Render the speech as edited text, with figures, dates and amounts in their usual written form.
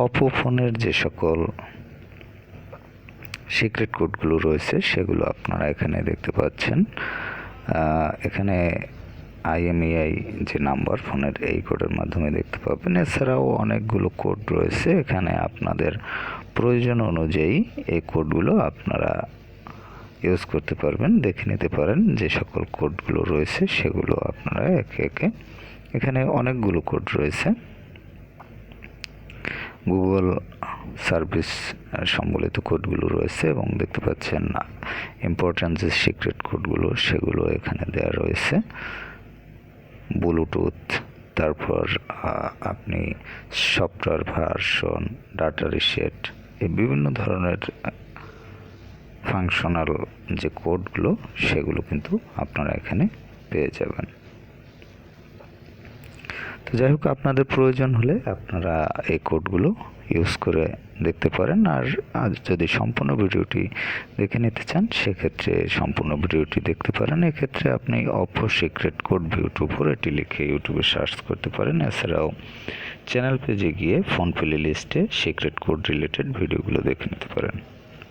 Oppo ফোনের যে সকল সিক্রেট কোডগুলো রয়েছে সেগুলো আপনারা এখানে দেখতে পাচ্ছেন। এখানে IMEI যে নাম্বার ফোনের, এই কোডের মাধ্যমে দেখতে পাবেন। এছাড়াও অনেকগুলো কোড রয়েছে, এখানে আপনাদের প্রয়োজন অনুযায়ী এই কোডগুলো আপনারা ইউজ করতে পারবেন, দেখে নিতে পারেন যে সকল কোডগুলো রয়েছে সেগুলো আপনারা একে একে। এখানে অনেকগুলো কোড রয়েছে, গুগল সার্ভিস সম্বলিত কোডগুলো রয়েছে এবং দেখতে পাচ্ছেন ইম্পর্ট্যান্ট যে সিক্রেট কোডগুলো সেগুলো এখানে দেওয়া রয়েছে। ব্লুটুথ, তারপর আপনি সফটওয়্যার ভার্সন, ডাটা রিসেট, এই বিভিন্ন ধরনের ফাংশনাল যে কোডগুলো সেগুলো কিন্তু আপনারা এখানে পেয়ে যাবেন। তো যাই হোক, আপনাদের প্রয়োজন হলে আপনারা এই কোডগুলো ইউজ করে দেখতে পারেন। আর যদি সম্পূর্ণ ভিডিওটি দেখে নিতে চান সেক্ষেত্রে সম্পূর্ণ ভিডিওটি দেখতে পারেন। এক্ষেত্রে আপনি অপো সিক্রেট কোড ইউটিউব এটি লিখে ইউটিউবে সার্চ করতে পারেন। এছাড়াও চ্যানেল পেজে গিয়ে ফোন প্লে লিস্টে সিক্রেট কোড রিলেটেড ভিডিওগুলো দেখে নিতে পারেন।